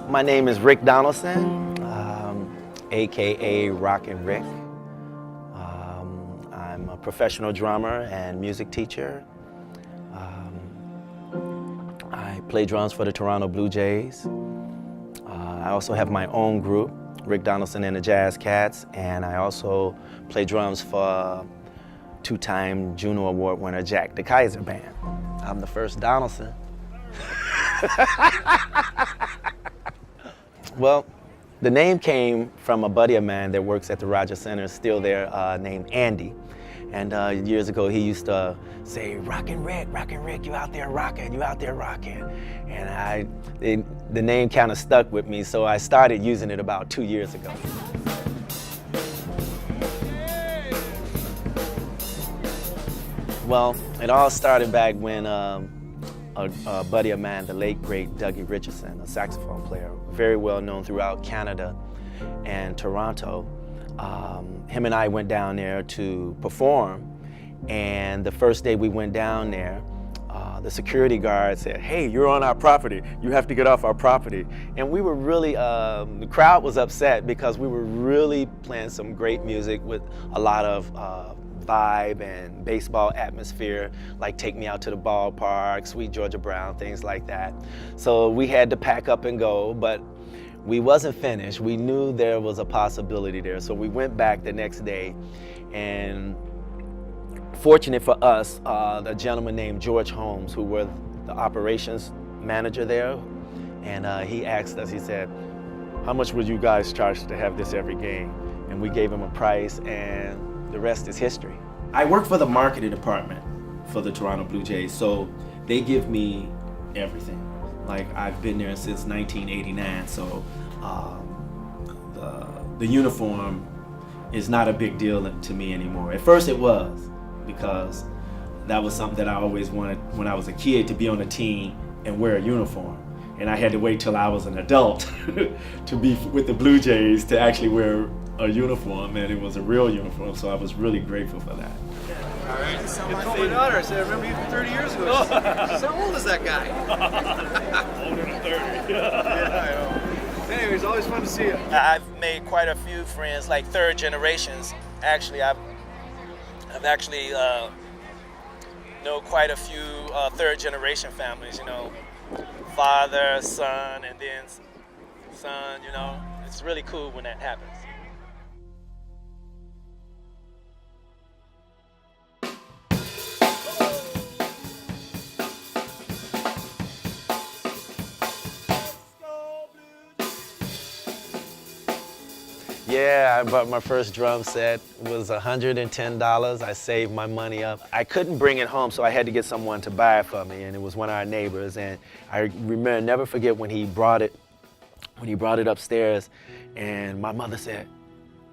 My name is Rick Donaldson, AKA Rockin' Rick. I'm a professional drummer and music teacher. I play drums for the Toronto Blue Jays. I also have my own group, Rick Donaldson and the Jazz Cats, and I also play drums for two-time Juno Award winner Jack the Kaiser Band. I'm the first Donaldson. Well, the name came from a buddy of mine that works at the Rogers Center, still there, named Andy. And years ago, he used to say, Rockin' Rick, you out there rockin', you out there rockin'. And the name kind of stuck with me, so I started using it about 2 years ago. Well, it all started back when a buddy of mine, the late, great Dougie Richardson, a saxophone player, very well known throughout Canada and Toronto. Him and I went down there to perform, and the first day we went down there, the security guard said, hey, you're on our property. You have to get off our property. And we were really, the crowd was upset because we were really playing some great music with a lot of vibe and baseball atmosphere, like Take Me Out to the Ballpark, Sweet Georgia Brown, things like that. So we had to pack up and go, but we wasn't finished. We knew there was a possibility there. So we went back the next day, and fortunate for us, a gentleman named George Holmes, who was the operations manager there, and he asked us, he said, how much would you guys charge to have this every game? And we gave him a price, and the rest is history. I work for the marketing department for the Toronto Blue Jays, so they give me everything. Like, I've been there since 1989, so the uniform is not a big deal to me anymore. At first it was, because that was something that I always wanted when I was a kid, to be on a team and wear a uniform. And I had to wait till I was an adult to be with the Blue Jays to actually wear a uniform, and it was a real uniform, so I was really grateful for that. All right. I told my daughter, I said, I remember you from 30 years ago. She said, how old is that guy? Older than 30. Yeah, I know. Anyways, always fun to see you. I've made quite a few friends, like third generations. Actually, I've actually know quite a few third generation families, you know, father, son, and then son, you know. It's really cool when that happens. Yeah, I bought my first drum set. It was $110. I saved my money up. I couldn't bring it home, so I had to get someone to buy it for me, and it was one of our neighbors. And I remember, never forget when he brought it upstairs, and my mother said,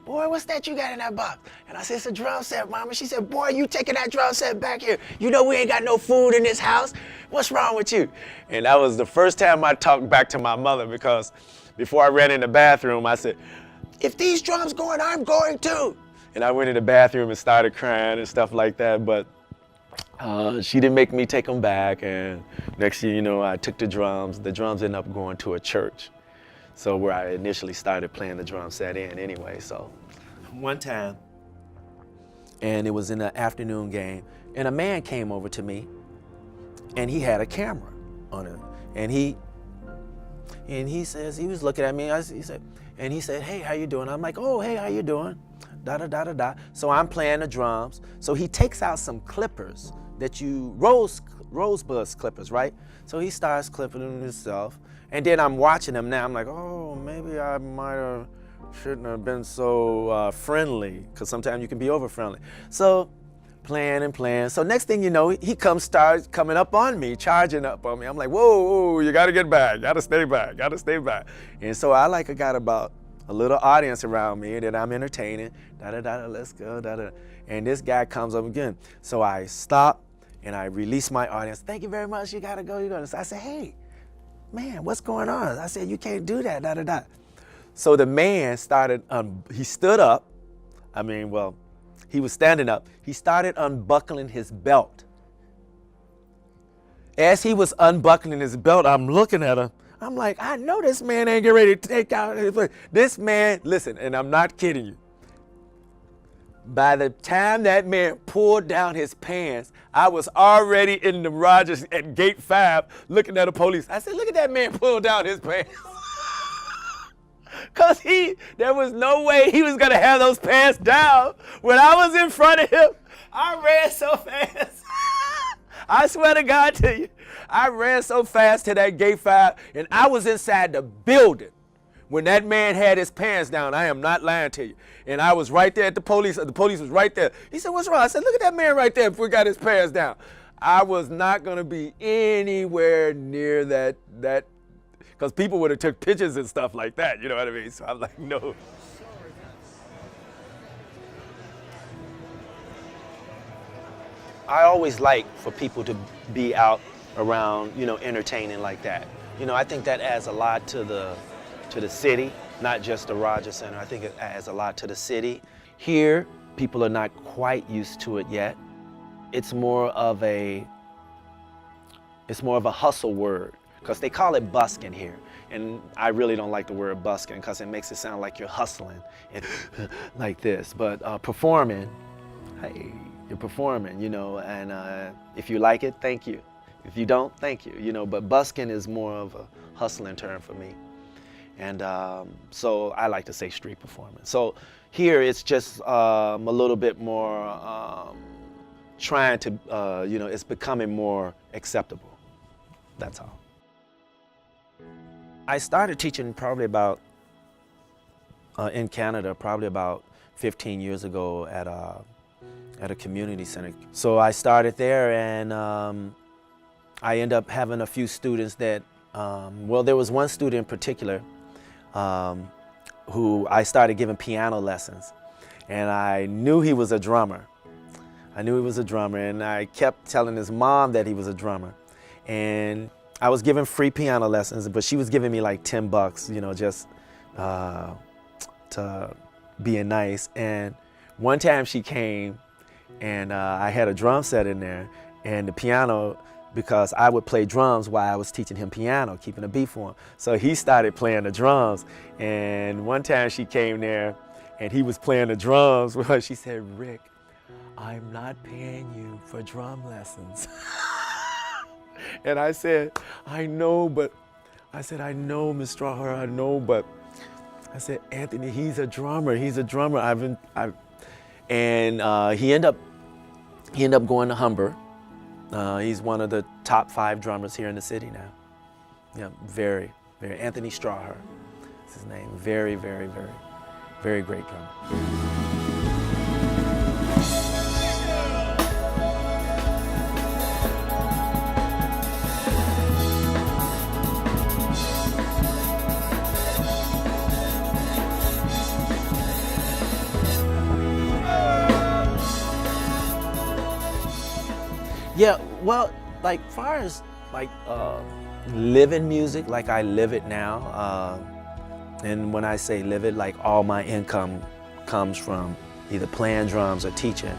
boy, what's that you got in that box? And I said, it's a drum set, Mama. She said, boy, you taking that drum set back here. You know we ain't got no food in this house. What's wrong with you? And that was the first time I talked back to my mother, because before I ran in the bathroom, I said, if these drums going, I'm going too. And I went in the bathroom and started crying and stuff like that, but she didn't make me take them back, and next thing you know, I took the drums. The drums ended up going to a church, so where I initially started playing the drum set in anyway. So one time, and it was in the afternoon game, and a man came over to me, and he had a camera on it, and he says, he was looking at me, he said, hey, how you doing? I'm like, oh, hey, how you doing? Da-da-da-da-da. So I'm playing the drums. So he takes out some clippers that rosebud clippers, right? So he starts clipping them himself. And then I'm watching him now. I'm like, oh, maybe I shouldn't have been so friendly, because sometimes you can be over friendly. So playing and playing. So next thing you know, he starts coming up on me, charging up on me. I'm like, whoa, you gotta get back, gotta stay back. And so I got about a little audience around me that I'm entertaining, da-da-da, let's go, da-da. And this guy comes up again. So I stop and I release my audience. Thank you very much, you gotta go. So I said, hey, man, what's going on? I said, you can't do that, da-da-da. So the man started, he stood up. He was standing up. He started unbuckling his belt. As he was unbuckling his belt, I'm looking at him. I'm like, I know this man ain't getting ready to take out his place. This man, listen, and I'm not kidding you. By the time that man pulled down his pants, I was already in the Rogers at gate 5 looking at the police. I said, look at that man pull down his pants. Because there was no way he was going to have those pants down. When I was in front of him, I ran so fast. I swear to God to you, I ran so fast to that gate 5, and I was inside the building when that man had his pants down. I am not lying to you. And I was right there at the police. The police was right there. He said, what's wrong? I said, look at that man right there before he got his pants down. I was not going to be anywhere near that, because people would have took pictures and stuff like that. You know what I mean? So I'm like, no. I always like for people to be out around, entertaining like that. I think that adds a lot to the city, not just the Rogers Center. I think it adds a lot to the city. Here, people are not quite used to it yet. It's more of a hustle word, because they call it busking here. And I really don't like the word busking because it makes it sound like you're hustling and like this. But performing, hey, you're performing, and if you like it, thank you. If you don't, thank you, but busking is more of a hustling term for me. And so I like to say street performance. So here it's just a little bit more trying to, it's becoming more acceptable. That's all. I started teaching probably about, in Canada, probably about 15 years ago at a community center. So I started there, and I ended up having a few students that, there was one student in particular who I started giving piano lessons, and I knew he was a drummer. And I kept telling his mom that he was a drummer. And I was giving free piano lessons, but she was giving me like $10, just to being nice. And one time she came, and I had a drum set in there, and the piano, because I would play drums while I was teaching him piano, keeping a beat for him. So he started playing the drums. And one time she came there, and he was playing the drums. Well, she said, Rick, I'm not paying you for drum lessons. And I said, I know, I know, Ms. Strawher, I know, but I said, Anthony, he's a drummer. And he ended up going to Humber. He's one of the top 5 drummers here in the city now. Yeah, very, very. Anthony Strawher is his name. Very, very, very, very great drummer. Yeah, well, like far as like living music, like I live it now, and when I say live it, like all my income comes from either playing drums or teaching.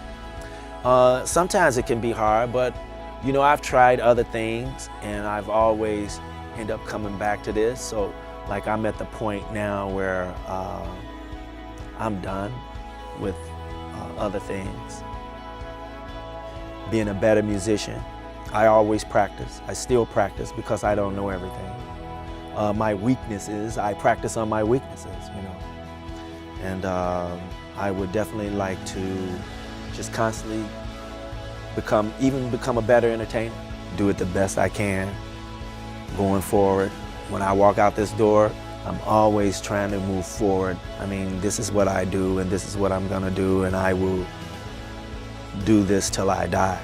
Sometimes it can be hard, but I've tried other things, and I've always end up coming back to this. So like I'm at the point now where I'm done with other things. Being a better musician, I always practice. I still practice because I don't know everything. My weakness is I practice on my weaknesses, And I would definitely like to just constantly become a better entertainer. Do it the best I can going forward. When I walk out this door, I'm always trying to move forward. I mean, this is what I do, and this is what I'm gonna do, and I will do this till I die.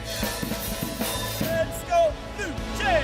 Let's go, New Jay!